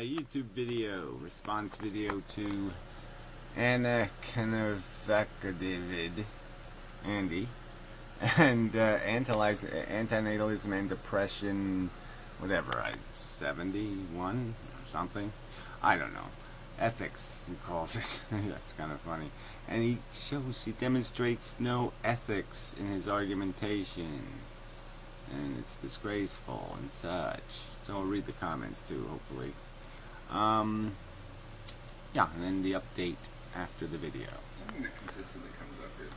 YouTube video, response video to Anekantavad, Andy, and antinatalism and depression, whatever, 71 or something. I don't know. Ethics, he calls it. That's kind of funny. And he demonstrates no ethics in his argumentation. And it's disgraceful and such. So I'll read the comments too, hopefully. Yeah, and then the update after the video. Something that consistently comes up is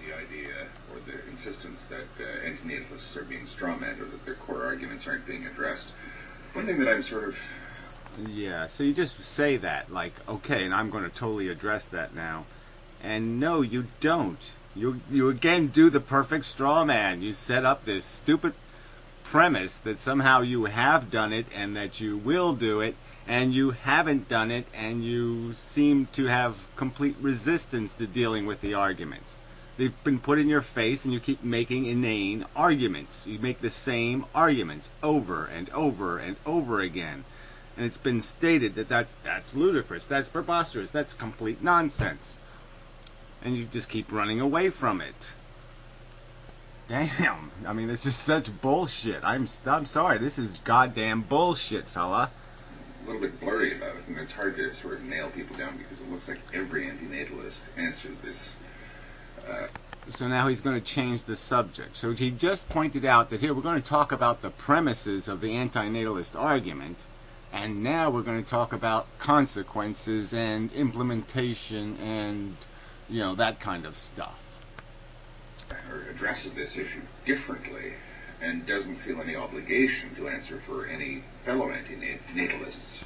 the idea or the insistence that antinatalists are being strawmanned or that their core arguments aren't being addressed. One thing that I'm sort of... Yeah, so you just say that, like, okay, and I'm going to totally address that now. And no, you don't. You again do the perfect straw man. You set up this stupid premise that somehow you have done it and that you will do it, and you haven't done it, and you seem to have complete resistance to dealing with the arguments. They've been put in your face, and you keep making inane arguments. You make the same arguments over and over and over again. And it's been stated that that's ludicrous, that's preposterous, that's complete nonsense. And you just keep running away from it. Damn, I mean, it's just such bullshit. I'm sorry, this is goddamn bullshit, fella. A little bit blurry about it, and it's hard to sort of nail people down because it looks like every antinatalist answers this. So now he's going to change the subject. So he just pointed out that here we're going to talk about the premises of the antinatalist argument, and now we're going to talk about consequences and implementation and, you know, that kind of stuff. Or addresses this issue differently and doesn't feel any obligation to answer for any fellow antinatalists.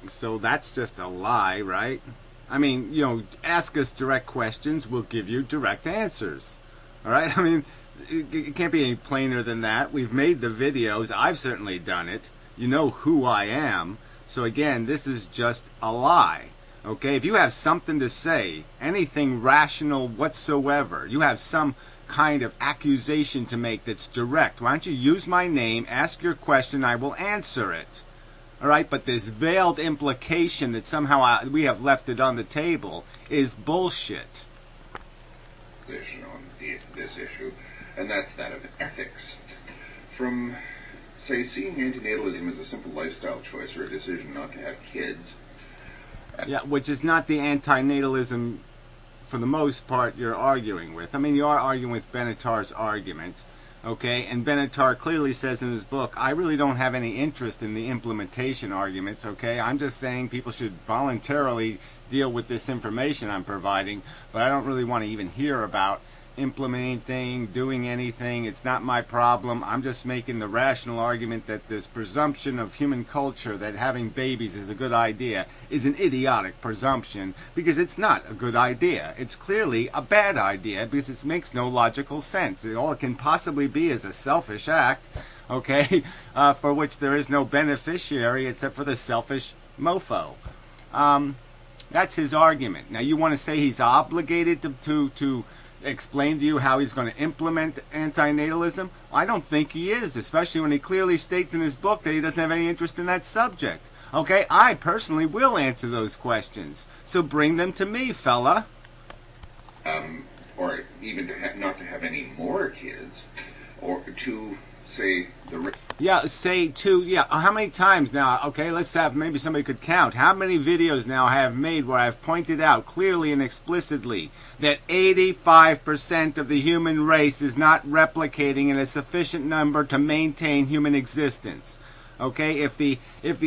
So that's just a lie, right? I mean, you know, ask us direct questions, we'll give you direct answers. All right? I mean, it can't be any plainer than that. We've made the videos. I've certainly done it. You know who I am. So again, this is just a lie. Okay? If you have something to say, anything rational whatsoever, you have some kind of accusation to make that's direct, why don't you use my name, ask your question, I will answer it. All right? But this veiled implication that somehow we have left it on the table is bullshit. On this issue, and that's that of ethics. From, say, seeing antinatalism as a simple lifestyle choice or a decision not to have kids. Yeah, which is not the antinatalism, for the most part, you're arguing with. I mean, you are arguing with Benatar's argument, okay? And Benatar clearly says in his book, I really don't have any interest in the implementation arguments, okay? I'm just saying people should voluntarily deal with this information I'm providing, but I don't really want to even hear about implementing, doing anything. It's not my problem. I'm just making the rational argument that this presumption of human culture that having babies is a good idea is an idiotic presumption, because it's not a good idea. It's clearly a bad idea because it makes no logical sense. All it can possibly be is a selfish act, okay, for which there is no beneficiary except for the selfish mofo. That's his argument. Now you want to say he's obligated to explain to you how he's going to implement antinatalism? I don't think he is, especially when he clearly states in his book that he doesn't have any interest in that subject. Okay, I personally will answer those questions. So bring them to me, fella. Or even to not to have any more kids, or to say the... Yeah, say to, yeah, how many times now, okay, let's have, maybe somebody could count, how many videos now I have made where I've pointed out clearly and explicitly that 85% of the human race is not replicating in a sufficient number to maintain human existence. Okay, if the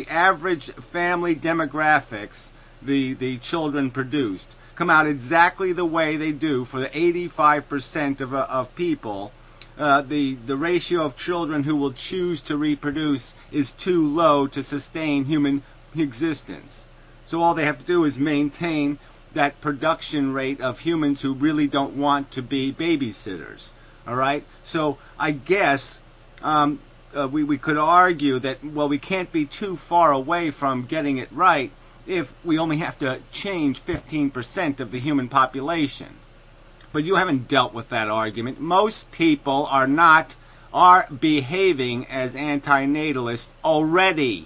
average family demographics, the children produced, come out exactly the way they do for the 85% of people, the ratio of children who will choose to reproduce is too low to sustain human existence. So all they have to do is maintain that production rate of humans who really don't want to be babysitters. All right? So I guess we could argue that, well, we can't be too far away from getting it right if we only have to change 15% of the human population. But you haven't dealt with that argument. Most people are behaving as antinatalists already.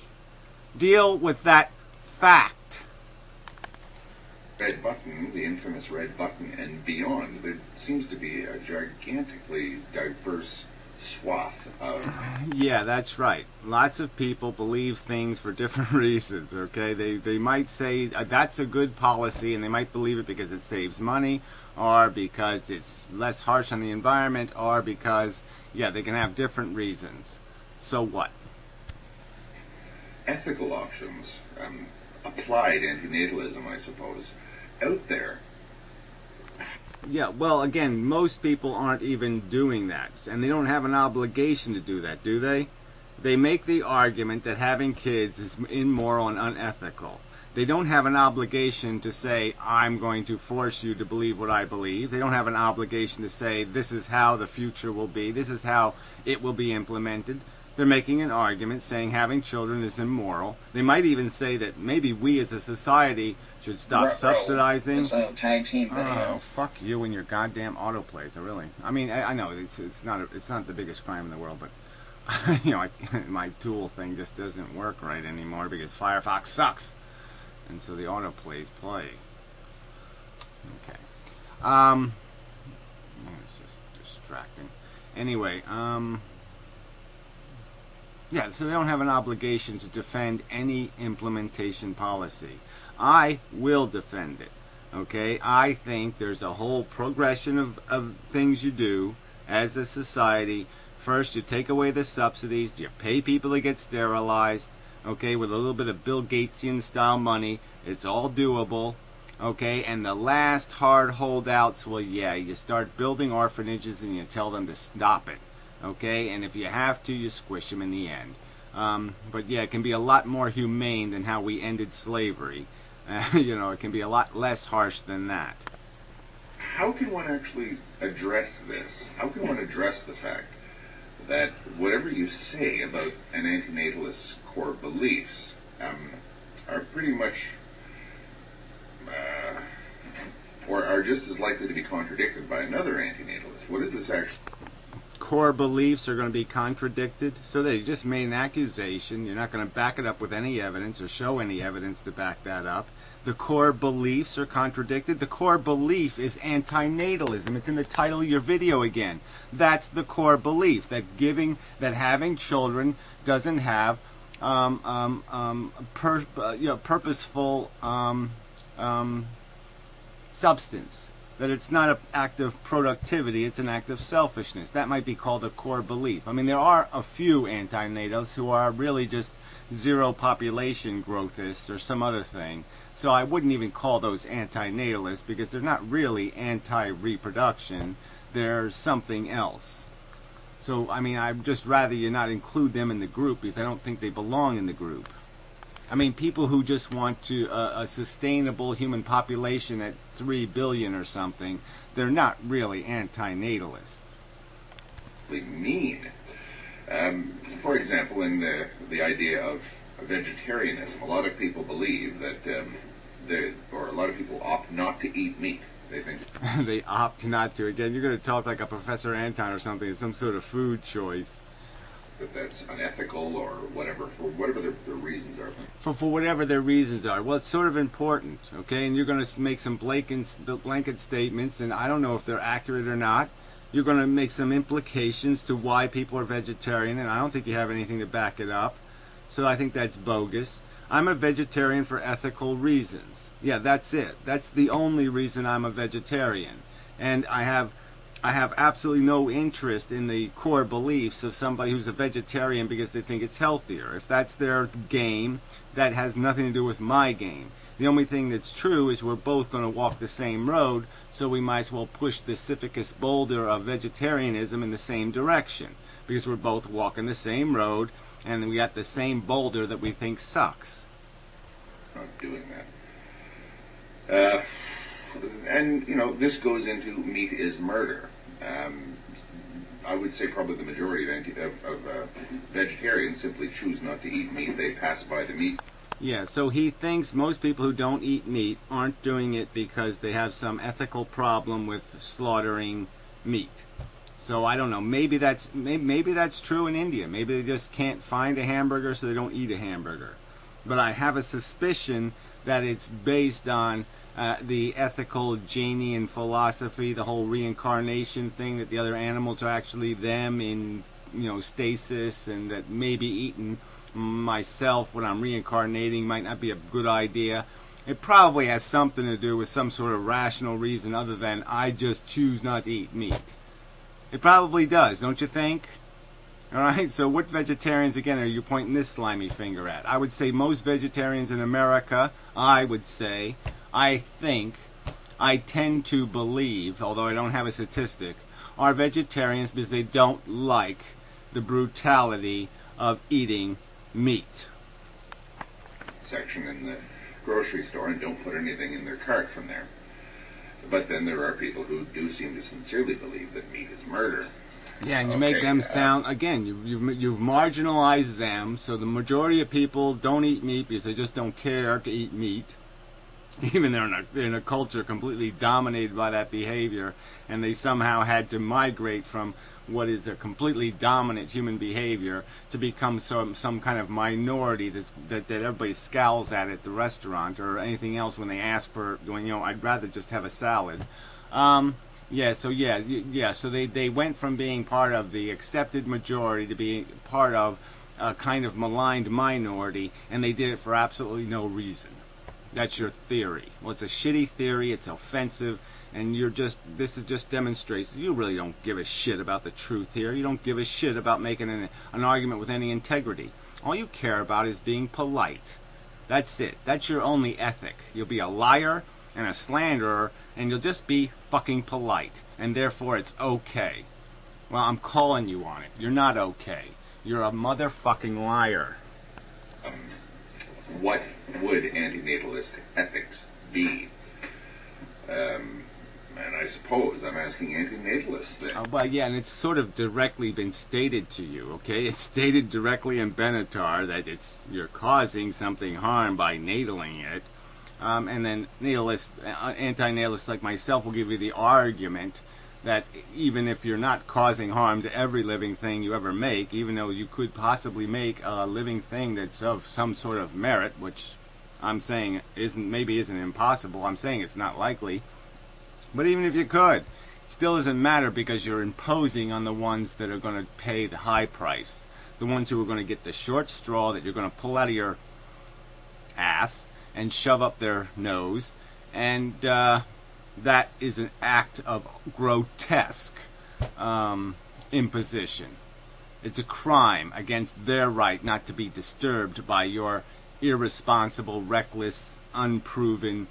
Deal with that fact. Red button, the infamous red button, and beyond, there seems to be a gigantically diverse swath of... Yeah, that's right. Lots of people believe things for different reasons, okay? They might say that's a good policy, and they might believe it because it saves money, or because it's less harsh on the environment, or because, yeah, they can have different reasons. So what? Ethical options, applied antinatalism, I suppose, out there. Yeah, well, again, most people aren't even doing that, and they don't have an obligation to do that, do they? They make the argument that having kids is immoral and unethical. They don't have an obligation to say, I'm going to force you to believe what I believe. They don't have an obligation to say, this is how the future will be, this is how it will be implemented. They're making an argument saying having children is immoral. They might even say that maybe we as a society should stop subsidizing. It's a tag team video. Oh, fuck you and your goddamn autoplays. I mean, I know it's not the biggest crime in the world, but you know, my Tool thing just doesn't work right anymore because Firefox sucks, and so the autoplays play. Okay. It's just distracting. Anyway, yeah, so they don't have an obligation to defend any implementation policy. I will defend it, okay? I think there's a whole progression of things you do as a society. First, you take away the subsidies, you pay people to get sterilized, okay, with a little bit of Bill Gatesian style money. It's all doable, okay? And the last hard holdouts, well, yeah, you start building orphanages and you tell them to stop it. Okay, and if you have to, you squish them in the end. But yeah, it can be a lot more humane than how we ended slavery. You know, it can be a lot less harsh than that. How can one actually address this? How can one address the fact that whatever you say about an antinatalist's core beliefs are pretty much, or are just as likely to be contradicted by another antinatalist? What is this actually? Core beliefs are going to be contradicted, so they just made an accusation. You're not going to back it up with any evidence or show any evidence to back that up. The core beliefs are contradicted. The core belief is antinatalism. It's in the title of your video again. That's the core belief, that having children doesn't have purposeful substance. That it's not an act of productivity, it's an act of selfishness. That might be called a core belief. I mean, there are a few antinatalists who are really just zero population growthists or some other thing. So I wouldn't even call those antinatalists because they're not really anti-reproduction. They're something else. So, I mean, I'd just rather you not include them in the group because I don't think they belong in the group. I mean, people who just want to a sustainable human population at 3 billion or something, they're not really antinatalists. Mean. For example, in the idea of vegetarianism, a lot of people believe that, or a lot of people opt not to eat meat. They think they opt not to. Again, you're going to talk like a Professor Anton or something. It's some sort of food choice. That's unethical or whatever, for whatever their reasons are. For whatever their reasons are. Well, it's sort of important, okay? And you're going to make some blanket statements, and I don't know if they're accurate or not. You're going to make some implications to why people are vegetarian, and I don't think you have anything to back it up. So I think that's bogus. I'm a vegetarian for ethical reasons. Yeah, that's it. That's the only reason I'm a vegetarian. And I have absolutely no interest in the core beliefs of somebody who's a vegetarian because they think it's healthier. If that's their game, that has nothing to do with my game. The only thing that's true is we're both going to walk the same road, so we might as well push the Sisyphus boulder of vegetarianism in the same direction, because we're both walking the same road, and we got the same boulder that we think sucks. Not doing that. And, you know, this goes into meat is murder. I would say probably the majority of vegetarians simply choose not to eat meat. They pass by the meat. Yeah, so he thinks most people who don't eat meat aren't doing it because they have some ethical problem with slaughtering meat. So I don't know. Maybe that's true in India. Maybe they just can't find a hamburger, so they don't eat a hamburger. but I have a suspicion that it's based on the ethical Janian philosophy, the whole reincarnation thing, that the other animals are actually them in, stasis, and that maybe eating myself when I'm reincarnating might not be a good idea. It probably has something to do with some sort of rational reason other than I just choose not to eat meat. It probably does, don't you think? Alright, so what vegetarians, again, are you pointing this slimy finger at? I would say most vegetarians in America, I tend to believe, although I don't have a statistic, are vegetarians because they don't like the brutality of eating meat. Section in the grocery store and don't put anything in their cart from there. But then there are people who do seem to sincerely believe that meat is murder. Yeah, and you make them sound, again, you've marginalized them, so the majority of people don't eat meat because they just don't care to eat meat. Even they're in a culture completely dominated by that behavior, and they somehow had to migrate from what is a completely dominant human behavior to become some kind of minority that everybody scowls at the restaurant or anything else when they ask for, I'd rather just have a salad. So they went from being part of the accepted majority to being part of a kind of maligned minority, and they did it for absolutely no reason. That's your theory. Well, it's a shitty theory, it's offensive, and this just demonstrates that you really don't give a shit about the truth here. You don't give a shit about making an argument with any integrity. All you care about is being polite. That's it. That's your only ethic. You'll be a liar and a slanderer, and you'll just be fucking polite, and therefore it's okay. Well, I'm calling you on it. You're not okay. You're a motherfucking liar. What would antinatalist ethics be? And I suppose I'm asking antinatalists then. And it's sort of directly been stated to you, okay? It's stated directly in Benatar that you're causing something harm by nataling it. And then antinatalists like myself will give you the argument that even if you're not causing harm to every living thing you ever make, even though you could possibly make a living thing that's of some sort of merit, which I'm saying isn't impossible, I'm saying it's not likely, but even if you could, it still doesn't matter because you're imposing on the ones that are going to pay the high price, the ones who are going to get the short straw that you're going to pull out of your ass and shove up their nose, and that is an act of grotesque imposition. It's a crime against their right not to be disturbed by your irresponsible, reckless, unproven,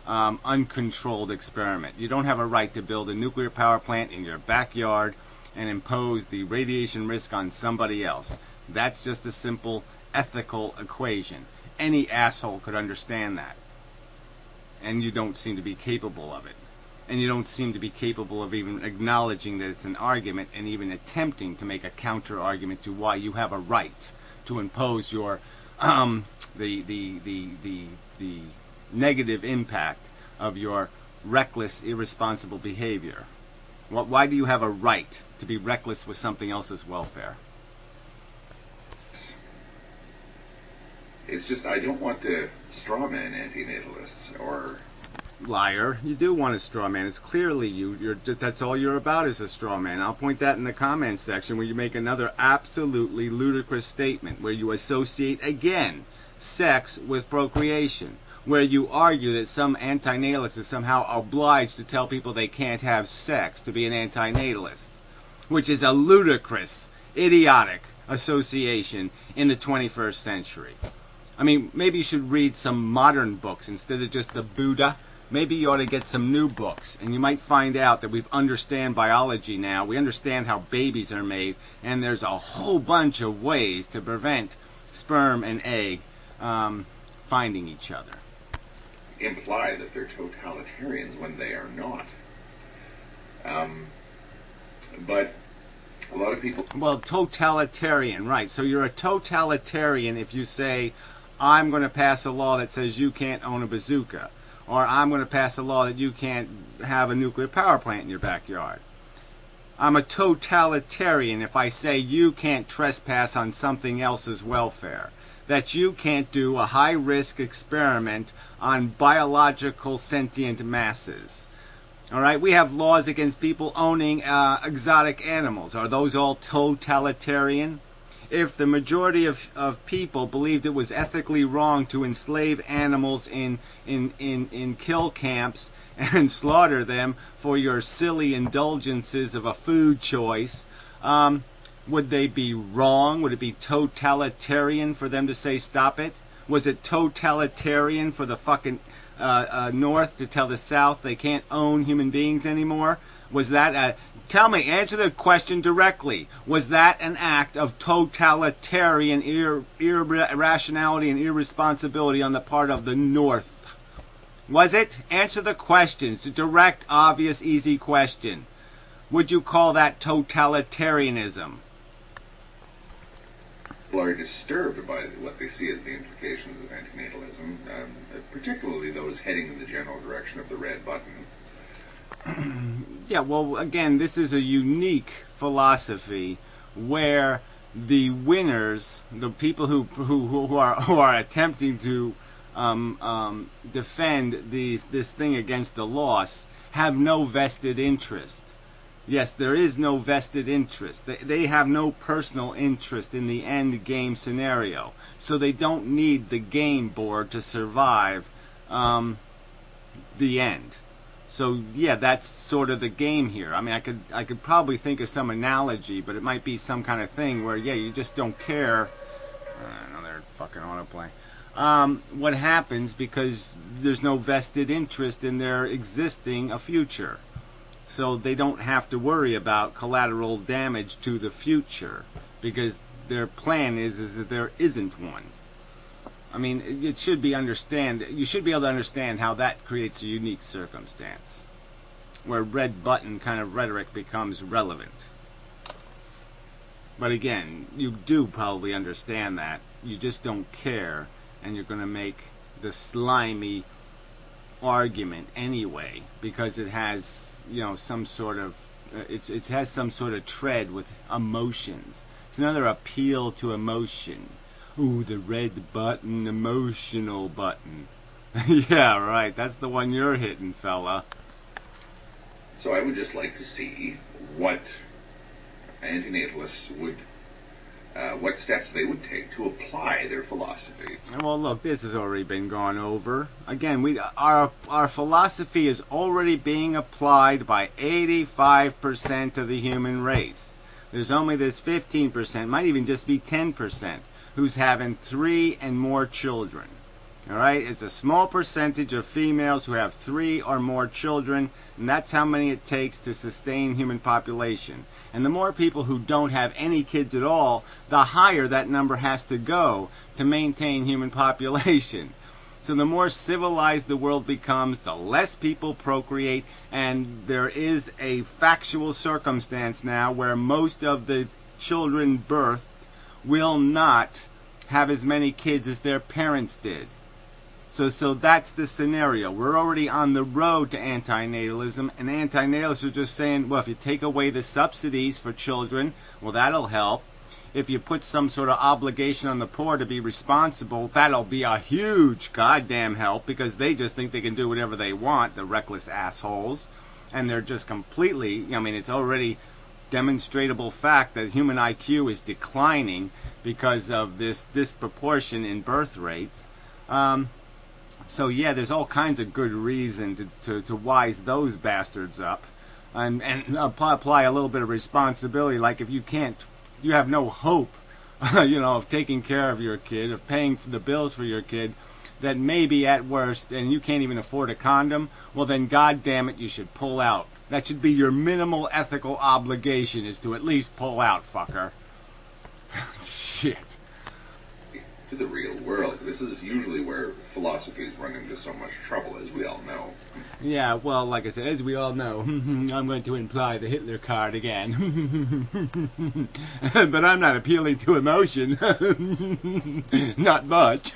uncontrolled experiment. You don't have a right to build a nuclear power plant in your backyard and impose the radiation risk on somebody else. That's just a simple ethical equation. Any asshole could understand that. And you don't seem to be capable of it. And you don't seem to be capable of even acknowledging that it's an argument and even attempting to make a counter-argument to why you have a right to impose your the negative impact of your reckless, irresponsible behavior. Why do you have a right to be reckless with something else's welfare? It's just I don't want to strawman antinatalists or... Liar. You do want a straw man. It's clearly that's all you're about is a straw man. I'll point that in the comments section where you make another absolutely ludicrous statement where you associate, again, sex with procreation, where you argue that some antinatalist is somehow obliged to tell people they can't have sex to be an antinatalist, which is a ludicrous, idiotic association in the 21st century. I mean, maybe you should read some modern books instead of just the Buddha. Maybe you ought to get some new books, and you might find out that we understand biology now. We understand how babies are made, and there's a whole bunch of ways to prevent sperm and egg finding each other. Imply that they're totalitarians when they are not. But a lot of people... Well, totalitarian, right. So you're a totalitarian if you say, I'm going to pass a law that says you can't own a bazooka, or I'm going to pass a law that you can't have a nuclear power plant in your backyard. I'm a totalitarian if I say you can't trespass on something else's welfare, that you can't do a high-risk experiment on biological sentient masses. All right, we have laws against people owning exotic animals. Are those all totalitarian? If the majority of people believed it was ethically wrong to enslave animals in kill camps and slaughter them for your silly indulgences of a food choice, would they be wrong? Would it be totalitarian for them to say stop it? Was it totalitarian for the fucking North to tell the South they can't own human beings anymore? Was that tell me, answer the question directly. Was that an act of totalitarian irrationality and irresponsibility on the part of the North? Was it? Answer the question. It's a direct, obvious, easy question. Would you call that totalitarianism? People are disturbed by what they see as the implications of antinatalism, particularly those heading in the general direction of the red button. Yeah, well, again, this is a unique philosophy where the winners, the people who are attempting to defend this thing against the loss, have no vested interest. Yes, there is no vested interest. They have no personal interest in the end game scenario, so they don't need the game board to survive the end. So yeah, that's sort of the game here. I mean, I could probably think of some analogy, but it might be some kind of thing where yeah, you just don't care. Another fucking autoplay. What happens because there's no vested interest in their existing a future. So they don't have to worry about collateral damage to the future because their plan is that there isn't one. I mean, it should be you should be able to understand how that creates a unique circumstance where red button kind of rhetoric becomes relevant. But again, you do probably understand that. You just don't care, and you're going to make the slimy argument anyway because it has, some sort of it has some sort of tread with emotions. It's another appeal to emotion. Ooh, the red button, emotional button. Yeah, right. That's the one you're hitting, fella. So I would just like to see what antinatalists would, what steps they would take to apply their philosophy. Well, look, this has already been gone over. Again, our philosophy is already being applied by 85% of the human race. There's only this 15%, might even just be 10%. Who's having 3 and more children. All right? It's a small percentage of females who have 3 or more children, and that's how many it takes to sustain human population. And the more people who don't have any kids at all, the higher that number has to go to maintain human population. So the more civilized the world becomes, the less people procreate, and there is a factual circumstance now where most of the children birthed will not have as many kids as their parents did. So that's the scenario. We're already on the road to antinatalism, and antinatalists are just saying, well, if you take away the subsidies for children, well, that'll help. If you put some sort of obligation on the poor to be responsible, that'll be a huge goddamn help because they just think they can do whatever they want, the reckless assholes. And they're just completely, it's already demonstrable fact that human IQ is declining because of this disproportion in birth rates. So yeah, there's all kinds of good reason to wise those bastards up and apply a little bit of responsibility. Like if you have no hope, of taking care of your kid, of paying for the bills for your kid, that maybe at worst, and you can't even afford a condom, well then God damn it, you should pull out. That should be your minimal ethical obligation, is to at least pull out, fucker. Shit. To the real world. This is usually where philosophies run into so much trouble, as we all know. Yeah, well, like I said, as we all know, I'm going to imply the Hitler card again. But I'm not appealing to emotion. Not much.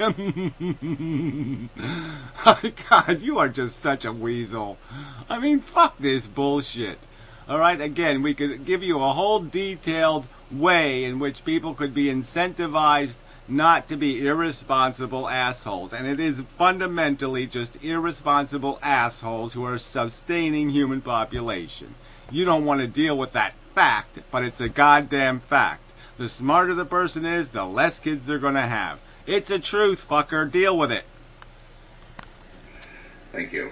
Oh, God, you are just such a weasel. I mean, fuck this bullshit. All right, again, we could give you a whole detailed way in which people could be incentivized not to be irresponsible assholes. And it is fundamentally just irresponsible assholes who are sustaining human population. You don't want to deal with that fact, but it's a goddamn fact. The smarter the person is, the less kids they're going to have. It's a truth, fucker. Deal with it. Thank you.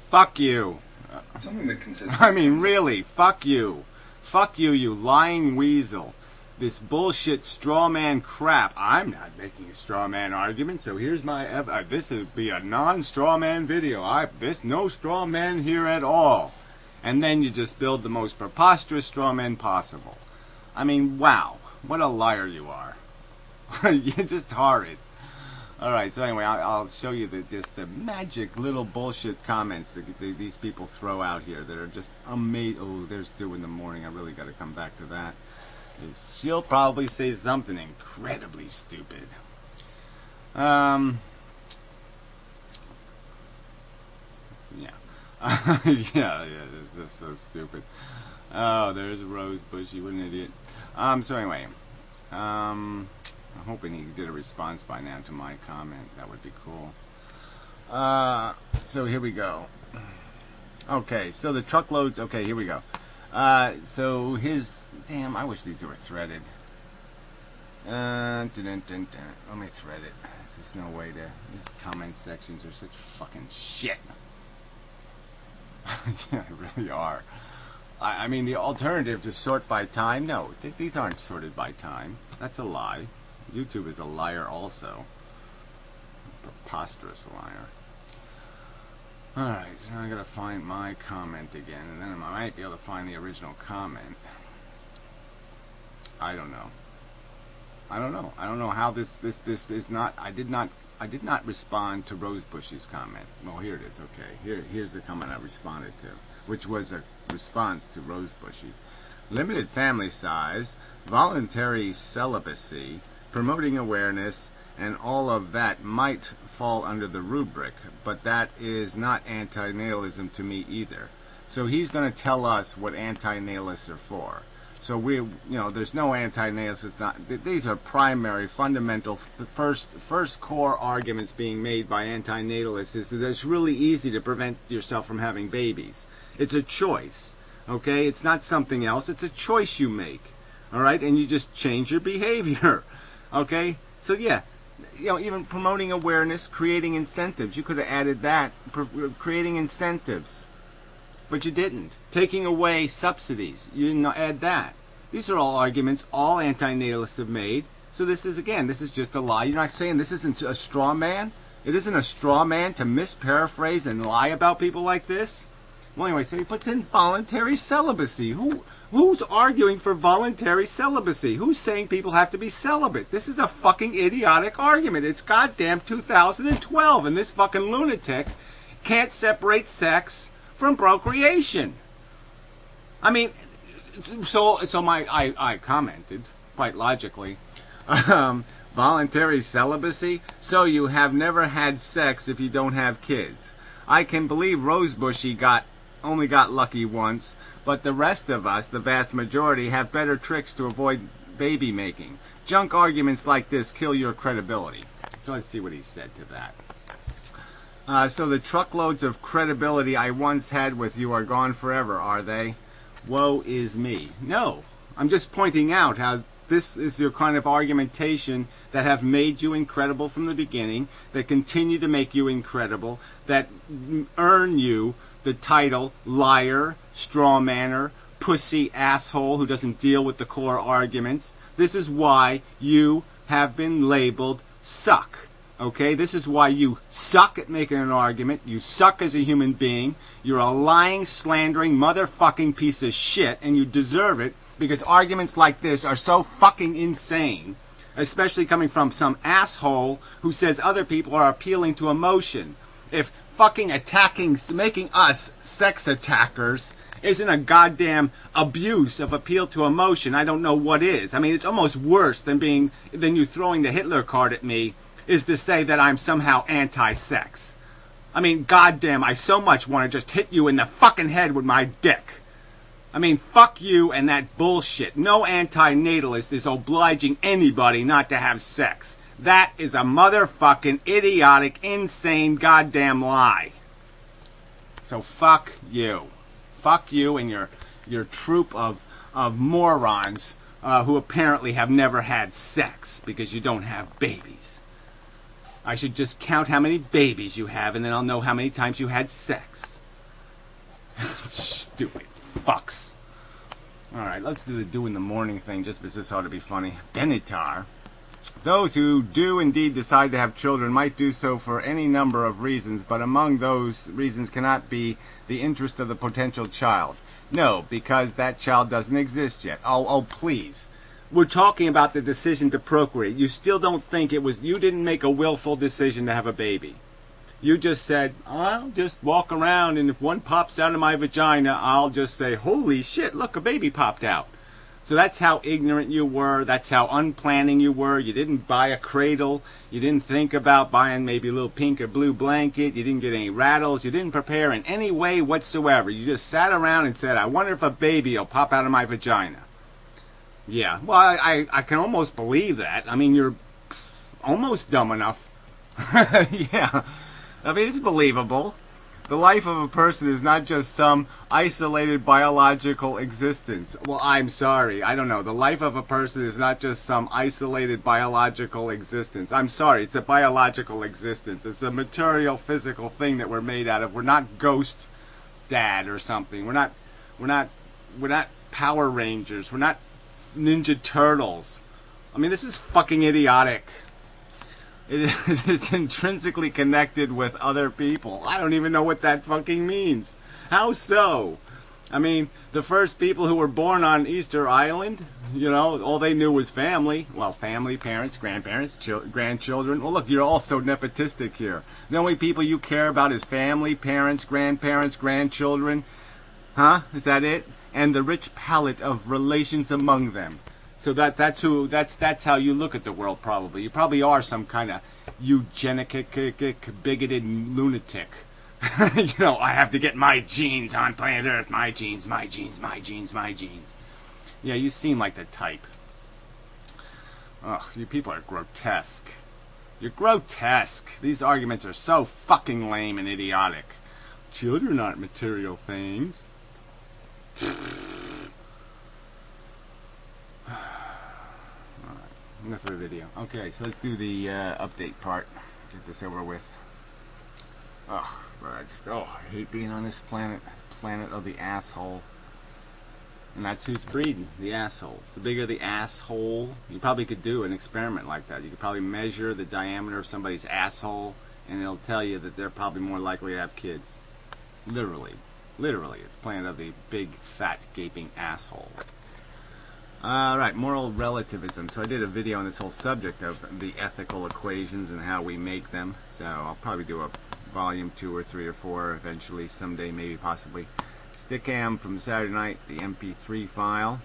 Fuck you. Something that consists. I mean, really, fuck you. Fuck you, you lying weasel. This bullshit straw man crap. I'm not making a straw man argument, so here's my... this would be a non-straw man video. No straw man here at all. And then you just build the most preposterous straw man possible. I mean, wow. What a liar you are. You're just horrid. Alright, so anyway, I'll show you just the magic little bullshit comments that these people throw out here that are just amazing. Oh, there's Dew in the morning. I really got to come back to that. She'll probably say something incredibly stupid. Yeah. yeah, this is so stupid. Oh, there's Rose Bushy. What an idiot. So anyway, I'm hoping he did a response by now to my comment. That would be cool. So here we go. Okay, so the truckloads. Okay, here we go. So his. Damn, I wish these were threaded. Let me thread it. There's no way to. These comment sections are such fucking shit. Yeah, they really are. I mean, the alternative to sort by time, no, these aren't sorted by time. That's a lie. YouTube is a liar also. Preposterous liar. Alright, so now I gotta find my comment again, and then I might be able to find the original comment. I don't know. I don't know how this is not. I did not respond to Rosebushy's comment. Well, here it is. Okay, here's the comment I responded to, which was a response to Rosebushy. Limited family size, voluntary celibacy, promoting awareness, and all of that might fall under the rubric, but that is not antinatalism to me either. So he's going to tell us what antinatalists are for. So there's no antinatalists. These are primary, fundamental, first core arguments being made by antinatalists is that it's really easy to prevent yourself from having babies. It's a choice, okay? It's not something else. It's a choice you make, all right? And you just change your behavior, okay? So yeah, even promoting awareness, creating incentives. You could have added that, creating incentives. But you didn't. Taking away subsidies. You didn't add that. These are all arguments all antinatalists have made. So this is just a lie. You're not saying this isn't a straw man? It isn't a straw man to misparaphrase and lie about people like this? Well, anyway, so he puts in voluntary celibacy. Who's arguing for voluntary celibacy? Who's saying people have to be celibate? This is a fucking idiotic argument. It's goddamn 2012, and this fucking lunatic can't separate sex from procreation. I mean, so I commented quite logically, voluntary celibacy. So you have never had sex if you don't have kids. I can believe Rosebushy only got lucky once, but the rest of us, the vast majority, have better tricks to avoid baby making. Junk arguments like this kill your credibility. So let's see what he said to that. So the truckloads of credibility I once had with you are gone forever, are they? Woe is me. No, I'm just pointing out how this is your kind of argumentation that have made you incredible from the beginning, that continue to make you incredible, that earn you the title liar, strawmanner, pussy asshole who doesn't deal with the core arguments. This is why you have been labeled suck. Okay, this is why you suck at making an argument. You suck as a human being. You're a lying, slandering, motherfucking piece of shit, and you deserve it because arguments like this are so fucking insane, especially coming from some asshole who says other people are appealing to emotion. If fucking making us sex attackers isn't a goddamn abuse of appeal to emotion, I don't know what is. I mean, it's almost worse than you throwing the Hitler card at me is to say that I'm somehow anti-sex. I mean, goddamn, I so much want to just hit you in the fucking head with my dick. I mean, fuck you and that bullshit. No antinatalist is obliging anybody not to have sex. That is a motherfucking idiotic, insane, goddamn lie. So fuck you. Fuck you and your troop of morons who apparently have never had sex because you don't have babies. I should just count how many babies you have, and then I'll know how many times you had sex. Stupid fucks. Alright, let's do the doing the morning thing just because this ought to be funny. Benatar. Those who do indeed decide to have children might do so for any number of reasons, but among those reasons cannot be the interest of the potential child. No, because that child doesn't exist yet. Oh, please. We're talking about the decision to procreate. You still don't think you didn't make a willful decision to have a baby. You just said, I'll just walk around, and if one pops out of my vagina, I'll just say, holy shit, look, a baby popped out. So that's how ignorant you were. That's how unplanning you were. You didn't buy a cradle. You didn't think about buying maybe a little pink or blue blanket. You didn't get any rattles. You didn't prepare in any way whatsoever. You just sat around and said, I wonder if a baby will pop out of my vagina. Yeah, well, I can almost believe that. I mean, you're almost dumb enough. Yeah, I mean, it's believable. The life of a person is not just some isolated biological existence. Well, I'm sorry, I don't know. The life of a person is not just some isolated biological existence. I'm sorry, it's a biological existence. It's a material, physical thing that we're made out of. We're not Ghost Dad or something. We're not Power Rangers. We're not Ninja Turtles. I mean, this is fucking idiotic. It is intrinsically connected with other people. I don't even know what that fucking means. How so? I mean, the first people who were born on Easter Island, all they knew was family. Well, family, parents, grandparents, grandchildren. Well, look, you're all so nepotistic here. The only people you care about is family, parents, grandparents, grandchildren. Huh? Is that it? And the rich palette of relations among them. So that's how you look at the world, probably. You probably are some kind of eugenic, bigoted lunatic. I have to get my genes on planet Earth. My genes, my genes, my genes, my genes. Yeah, you seem like the type. Ugh, you people are grotesque. You're grotesque. These arguments are so fucking lame and idiotic. Children aren't material things. Enough of the video. Okay, so let's do the update part. Get this over with. I hate being on this planet of the asshole. And that's who's breeding, the assholes. The bigger the asshole, you probably could do an experiment like that. You could probably measure the diameter of somebody's asshole, and it'll tell you that they're probably more likely to have kids. Literally, it's planet of the big, fat, gaping asshole. Alright, moral relativism. So I did a video on this whole subject of the ethical equations and how we make them. So I'll probably do a volume 2 or 3 or 4 eventually, someday, maybe, possibly. Stickam from Saturday night, the MP3 file.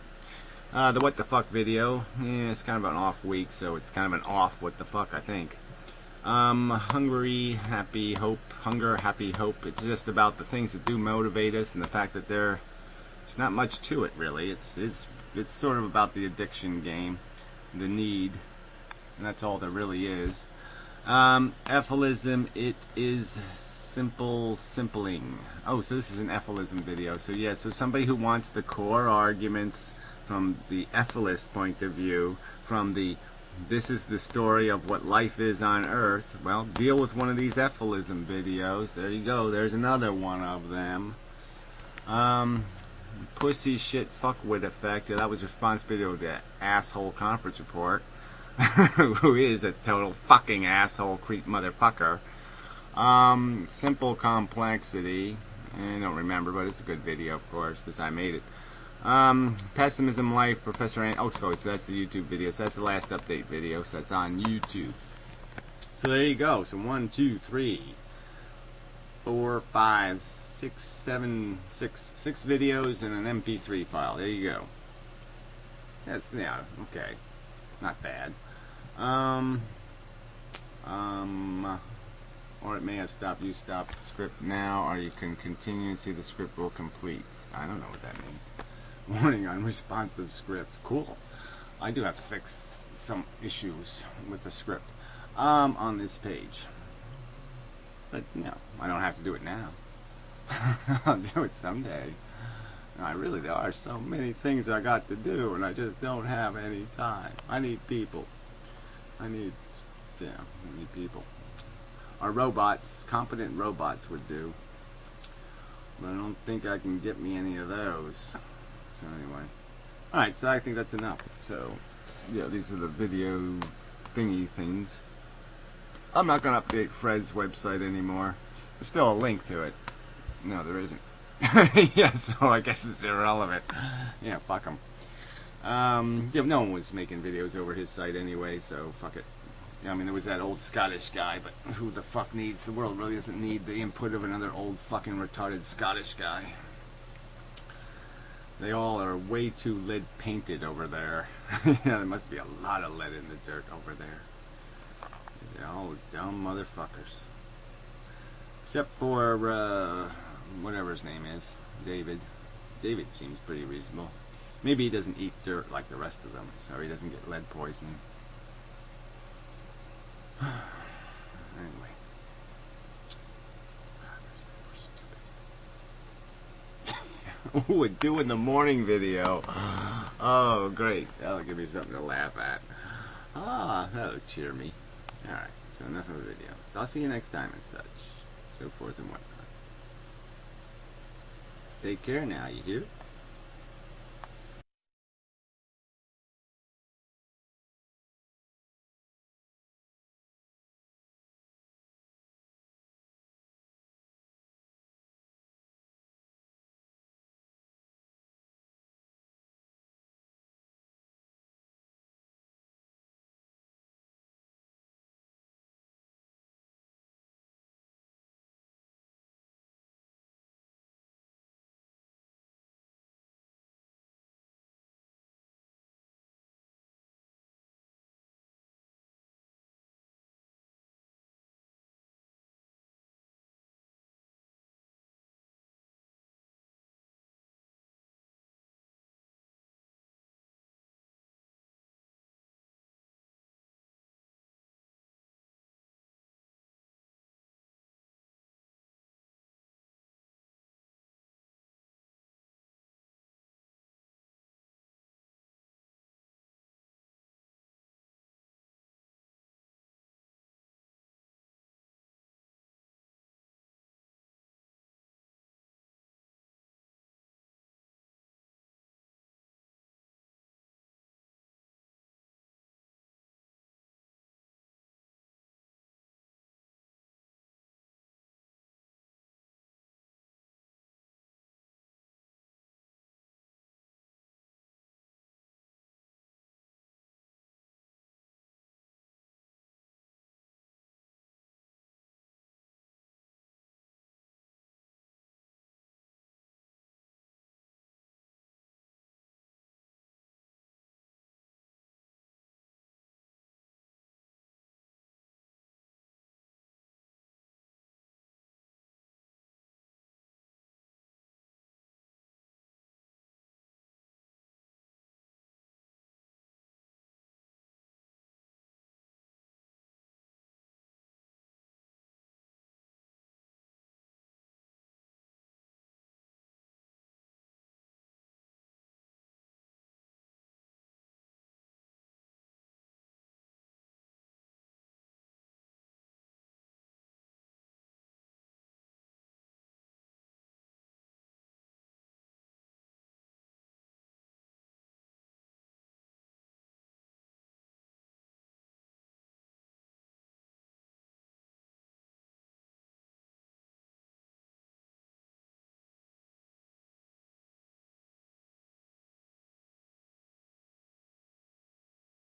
The what the fuck video. It's kind of an off week, so it's kind of an off what the fuck, I think. Hunger, happy hope. It's just about the things that do motivate us and the fact that there's not much to it, really. It's sort of about the addiction game, the need, and that's all there really is. Ephilism, it is simpling. Oh, so this is an ephilism video. So yeah, so somebody who wants the core arguments from the ephilist point of view, from the this is the story of what life is on Earth, well, deal with one of these ephilism videos. There you go. There's another one of them. Pussy shit fuckwit effect. Yeah, that was response video to that asshole conference report. Who is a total fucking asshole creep motherfucker. Simple complexity. I don't remember, but it's a good video, of course, because I made it. Pessimism Life, Professor so that's the YouTube video. So that's the last update video, so that's on YouTube. So there you go. So 1, 2, 3, 4, 5, 6, 7, 6 videos and an MP3 file. There you go. That's, yeah, okay. Not bad. Or it may have stopped. You stop the script now, or you can continue and see the script will complete. I don't know what that means. Warning, unresponsive script. Cool. I do have to fix some issues with the script on this page. But, I don't have to do it now. I'll do it someday. There are so many things I got to do, and I just don't have any time. I need people. I need people. Our robots, competent robots would do. But I don't think I can get me any of those. So anyway. Alright, so I think that's enough. So, these are the video thingy things. I'm not going to update Fred's website anymore. There's still a link to it. No, there isn't. Yeah, so I guess it's irrelevant. Yeah, fuck him. No one was making videos over his site anyway, so fuck it. There was that old Scottish guy, but who the fuck needs? The world really doesn't need the input of another old fucking retarded Scottish guy. They all are way too lead painted over there. There must be a lot of lead in the dirt over there. They're all dumb motherfuckers. Except for, whatever his name is, David. David seems pretty reasonable. Maybe he doesn't eat dirt like the rest of them, so he doesn't get lead poisoning. Anyway. God, we're stupid. Ooh, doing the morning video. Oh, great. That'll give me something to laugh at. That'll cheer me. Alright, so enough of the video. So I'll see you next time and such. So forth and whatnot. Take care now, you hear?